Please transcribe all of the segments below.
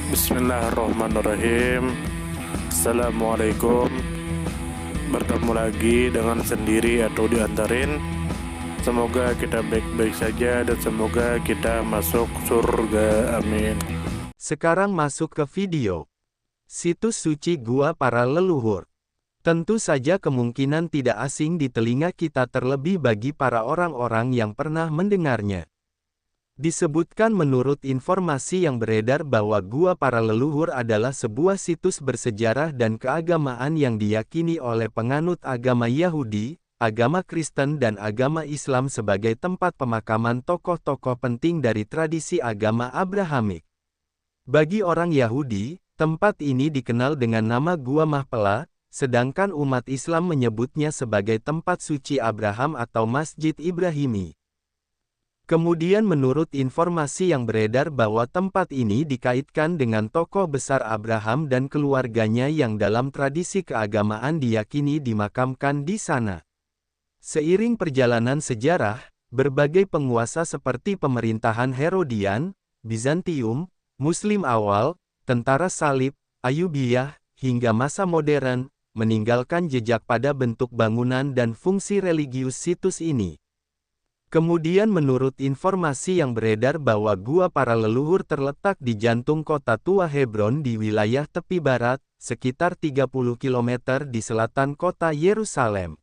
Bismillahirrahmanirrahim. Assalamualaikum. Bertemu lagi dengan sendiri atau diantarin. Semoga kita baik-baik saja dan semoga kita masuk surga. Amin. Sekarang masuk ke video. Situs suci Gua Para Leluhur. Tentu saja kemungkinan tidak asing di telinga kita, terlebih bagi para orang-orang yang pernah mendengarnya. Disebutkan menurut informasi yang beredar bahwa Gua Para Leluhur adalah sebuah situs bersejarah dan keagamaan yang diyakini oleh penganut agama Yahudi, agama Kristen dan agama Islam sebagai tempat pemakaman tokoh-tokoh penting dari tradisi agama Abrahamik. Bagi orang Yahudi, tempat ini dikenal dengan nama Gua Mahpelah, sedangkan umat Islam menyebutnya sebagai tempat suci Abraham atau Masjid Ibrahimi. Kemudian menurut informasi yang beredar bahwa tempat ini dikaitkan dengan tokoh besar Abraham dan keluarganya yang dalam tradisi keagamaan diyakini dimakamkan di sana. Seiring perjalanan sejarah, berbagai penguasa seperti pemerintahan Herodian, Bizantium, Muslim awal, tentara salib, Ayyubiyah, hingga masa modern, meninggalkan jejak pada bentuk bangunan dan fungsi religius situs ini. Kemudian menurut informasi yang beredar bahwa Gua Para Leluhur terletak di jantung kota tua Hebron di wilayah tepi barat, sekitar 30 km di selatan kota Yerusalem.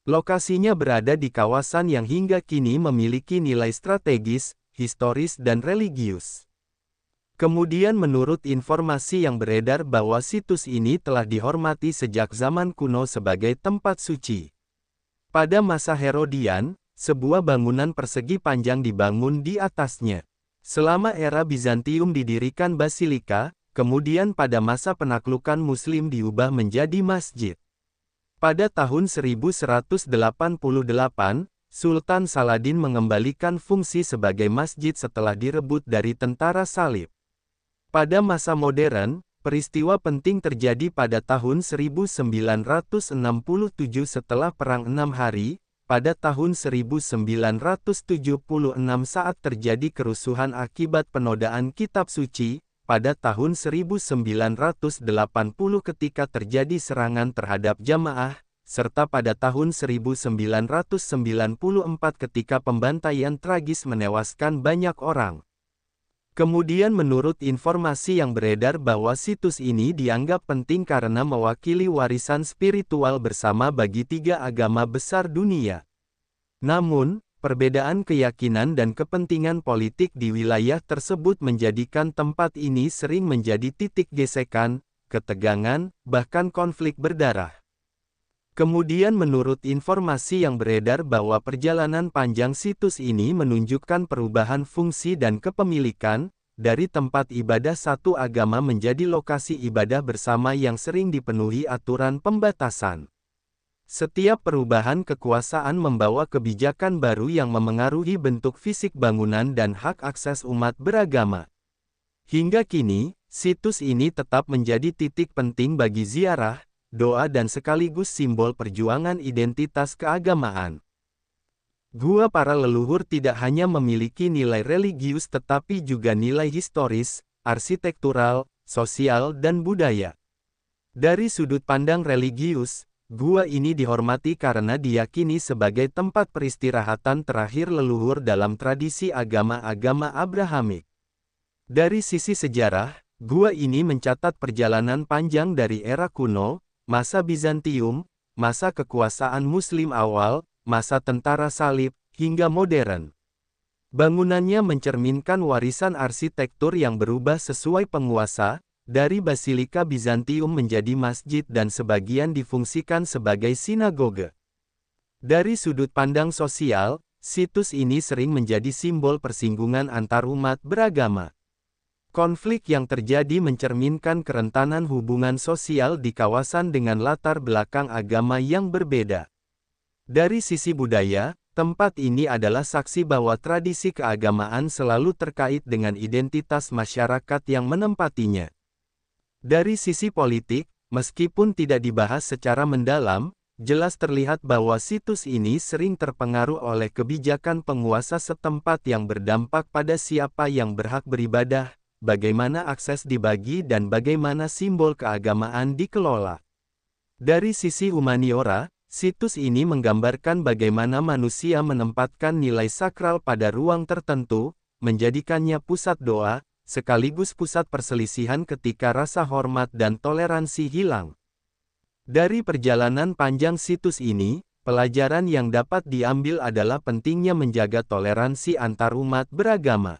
Lokasinya berada di kawasan yang hingga kini memiliki nilai strategis, historis dan religius. Kemudian menurut informasi yang beredar bahwa situs ini telah dihormati sejak zaman kuno sebagai tempat suci. Pada masa Herodian, sebuah bangunan persegi panjang dibangun di atasnya. Selama era Bizantium didirikan basilika, kemudian pada masa penaklukan Muslim diubah menjadi masjid. Pada tahun 1188, Sultan Saladin mengembalikan fungsi sebagai masjid setelah direbut dari tentara salib. Pada masa modern, peristiwa penting terjadi pada tahun 1967 setelah Perang 6 Hari, pada tahun 1976 saat terjadi kerusuhan akibat penodaan kitab suci, pada tahun 1980 ketika terjadi serangan terhadap jamaah, serta pada tahun 1994 ketika pembantaian tragis menewaskan banyak orang. Kemudian menurut informasi yang beredar bahwa situs ini dianggap penting karena mewakili warisan spiritual bersama bagi tiga agama besar dunia. Namun, perbedaan keyakinan dan kepentingan politik di wilayah tersebut menjadikan tempat ini sering menjadi titik gesekan, ketegangan, bahkan konflik berdarah. Kemudian menurut informasi yang beredar bahwa perjalanan panjang situs ini menunjukkan perubahan fungsi dan kepemilikan, dari tempat ibadah satu agama menjadi lokasi ibadah bersama yang sering dipenuhi aturan pembatasan. Setiap perubahan kekuasaan membawa kebijakan baru yang memengaruhi bentuk fisik bangunan dan hak akses umat beragama. Hingga kini, situs ini tetap menjadi titik penting bagi ziarah, doa dan sekaligus simbol perjuangan identitas keagamaan. Gua Para Leluhur tidak hanya memiliki nilai religius tetapi juga nilai historis, arsitektural, sosial dan budaya. Dari sudut pandang religius, gua ini dihormati karena diyakini sebagai tempat peristirahatan terakhir leluhur dalam tradisi agama-agama Abrahamik. Dari sisi sejarah, gua ini mencatat perjalanan panjang dari era kuno, masa Bizantium, masa kekuasaan Muslim awal, masa tentara salib, hingga modern. Bangunannya mencerminkan warisan arsitektur yang berubah sesuai penguasa, dari basilika Bizantium menjadi masjid dan sebagian difungsikan sebagai sinagoge. Dari sudut pandang sosial, situs ini sering menjadi simbol persinggungan antarumat beragama. Konflik yang terjadi mencerminkan kerentanan hubungan sosial di kawasan dengan latar belakang agama yang berbeda. Dari sisi budaya, tempat ini adalah saksi bahwa tradisi keagamaan selalu terkait dengan identitas masyarakat yang menempatinya. Dari sisi politik, meskipun tidak dibahas secara mendalam, jelas terlihat bahwa situs ini sering terpengaruh oleh kebijakan penguasa setempat yang berdampak pada siapa yang berhak beribadah, bagaimana akses dibagi dan bagaimana simbol keagamaan dikelola. Dari sisi humaniora, situs ini menggambarkan bagaimana manusia menempatkan nilai sakral pada ruang tertentu, menjadikannya pusat doa, sekaligus pusat perselisihan ketika rasa hormat dan toleransi hilang. Dari perjalanan panjang situs ini, pelajaran yang dapat diambil adalah pentingnya menjaga toleransi antarumat beragama.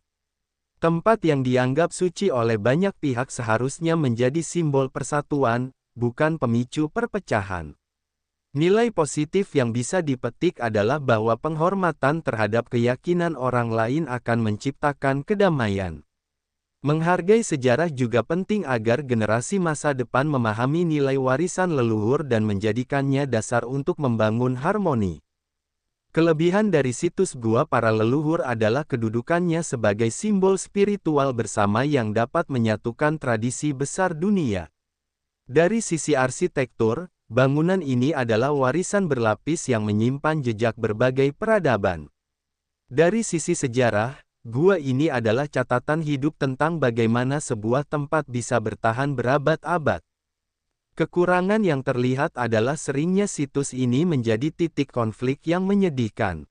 Tempat yang dianggap suci oleh banyak pihak seharusnya menjadi simbol persatuan, bukan pemicu perpecahan. Nilai positif yang bisa dipetik adalah bahwa penghormatan terhadap keyakinan orang lain akan menciptakan kedamaian. Menghargai sejarah juga penting agar generasi masa depan memahami nilai warisan leluhur dan menjadikannya dasar untuk membangun harmoni. Kelebihan dari situs Gua Para Leluhur adalah kedudukannya sebagai simbol spiritual bersama yang dapat menyatukan tradisi besar dunia. Dari sisi arsitektur, bangunan ini adalah warisan berlapis yang menyimpan jejak berbagai peradaban. Dari sisi sejarah, gua ini adalah catatan hidup tentang bagaimana sebuah tempat bisa bertahan berabad-abad. Kekurangan yang terlihat adalah seringnya situs ini menjadi titik konflik yang menyedihkan.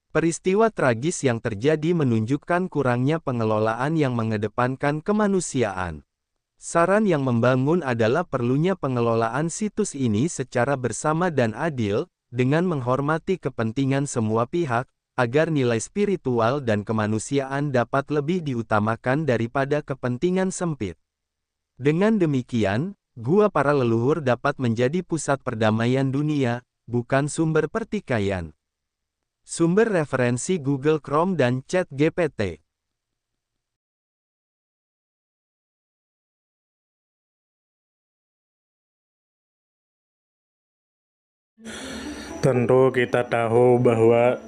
Peristiwa tragis yang terjadi menunjukkan kurangnya pengelolaan yang mengedepankan kemanusiaan. Saran yang membangun adalah perlunya pengelolaan situs ini secara bersama dan adil, dengan menghormati kepentingan semua pihak, agar nilai spiritual dan kemanusiaan dapat lebih diutamakan daripada kepentingan sempit. Dengan demikian, Gua Para Leluhur dapat menjadi pusat perdamaian dunia, bukan sumber pertikaian. Sumber referensi Google Chrome dan ChatGPT. Tentu kita tahu bahwa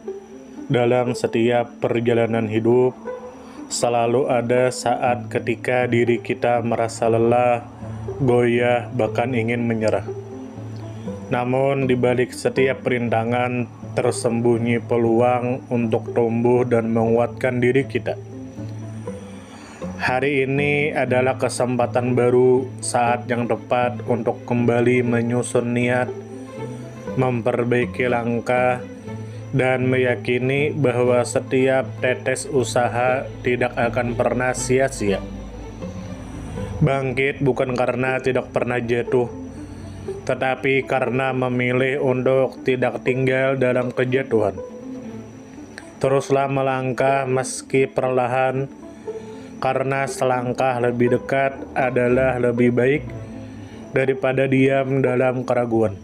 dalam setiap perjalanan hidup, selalu ada saat ketika diri kita merasa lelah, goyah, bahkan ingin menyerah. Namun di balik setiap perintangan tersembunyi peluang untuk tumbuh dan menguatkan diri kita. Hari ini adalah kesempatan baru, saat yang tepat untuk kembali menyusun niat, memperbaiki langkah, dan meyakini bahwa setiap tetes usaha tidak akan pernah sia-sia. Bangkit bukan karena tidak pernah jatuh, tetapi karena memilih untuk tidak tinggal dalam kejatuhan. Teruslah melangkah meski perlahan, karena selangkah lebih dekat adalah lebih baik daripada diam dalam keraguan.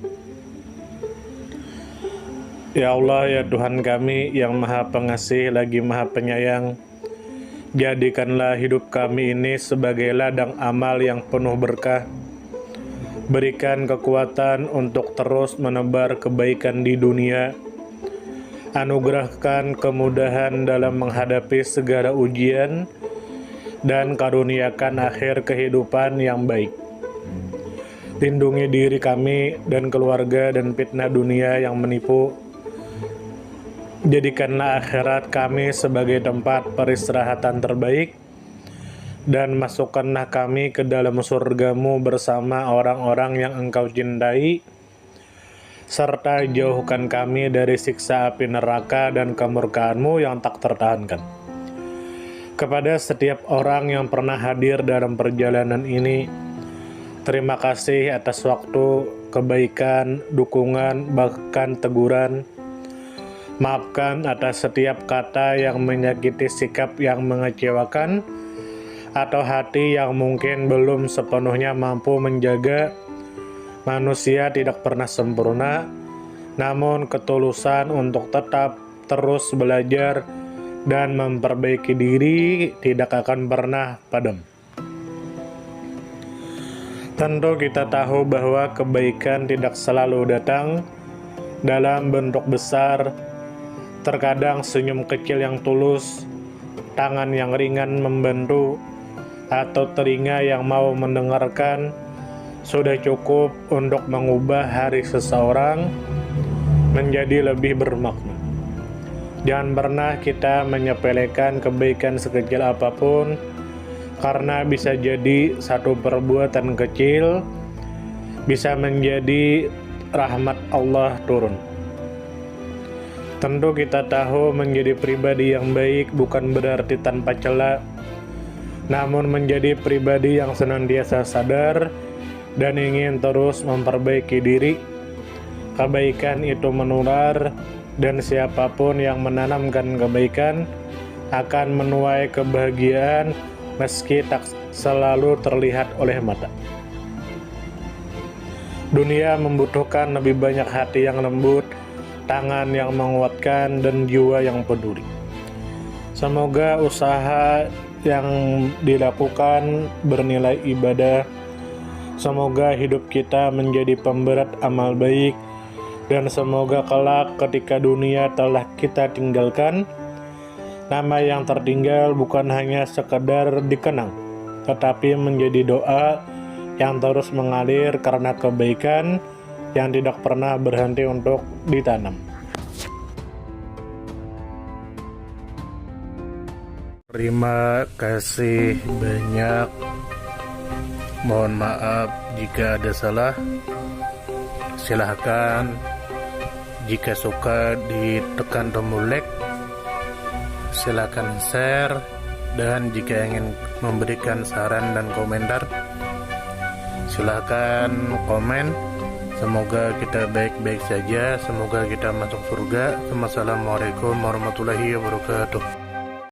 Ya Allah, ya Tuhan kami yang Maha Pengasih lagi Maha Penyayang, jadikanlah hidup kami ini sebagai ladang amal yang penuh berkah. Berikan kekuatan untuk terus menebar kebaikan di dunia. Anugerahkan kemudahan dalam menghadapi segala ujian, dan karuniakan akhir kehidupan yang baik. Lindungi diri kami dan keluarga dan fitnah dunia yang menipu. Jadikanlah akhirat kami sebagai tempat peristirahatan terbaik, dan masukkanlah kami ke dalam surga-Mu bersama orang-orang yang Engkau cintai, serta jauhkan kami dari siksa api neraka dan kemurkaan-Mu yang tak tertahankan. Kepada setiap orang yang pernah hadir dalam perjalanan ini, terima kasih atas waktu, kebaikan, dukungan, bahkan teguran. Maafkan atas setiap kata yang menyakiti, sikap yang mengecewakan, atau hati yang mungkin belum sepenuhnya mampu menjaga. Manusia tidak pernah sempurna, namun ketulusan untuk tetap terus belajar dan memperbaiki diri tidak akan pernah padam. Tentu kita tahu bahwa kebaikan tidak selalu datang dalam bentuk besar. Terkadang senyum kecil yang tulus, tangan yang ringan membantu, atau telinga yang mau mendengarkan sudah cukup untuk mengubah hari seseorang menjadi lebih bermakna. Jangan pernah kita menyepelekan kebaikan sekecil apapun, karena bisa jadi satu perbuatan kecil bisa menjadi rahmat Allah turun. Tentu kita tahu menjadi pribadi yang baik bukan berarti tanpa celah, namun menjadi pribadi yang senantiasa sadar dan ingin terus memperbaiki diri. Kebaikan itu menular, dan siapapun yang menanamkan kebaikan akan menuai kebahagiaan meski tak selalu terlihat oleh mata. Dunia membutuhkan lebih banyak hati yang lembut, tangan yang menguatkan, dan jiwa yang peduli. Semoga usaha yang dilakukan bernilai ibadah. Semoga hidup kita menjadi pemberat amal baik, dan semoga kelak ketika dunia telah kita tinggalkan, nama yang tertinggal bukan hanya sekedar dikenang, tetapi menjadi doa yang terus mengalir karena kebaikan yang tidak pernah berhenti untuk ditanam. Terima kasih banyak. Mohon maaf jika ada salah. Silahkan jika suka ditekan tombol like, silakan share, dan jika ingin memberikan saran dan komentar, silakan komen. Semoga kita baik-baik saja, semoga kita masuk surga. Wassalamualaikum warahmatullahi wabarakatuh.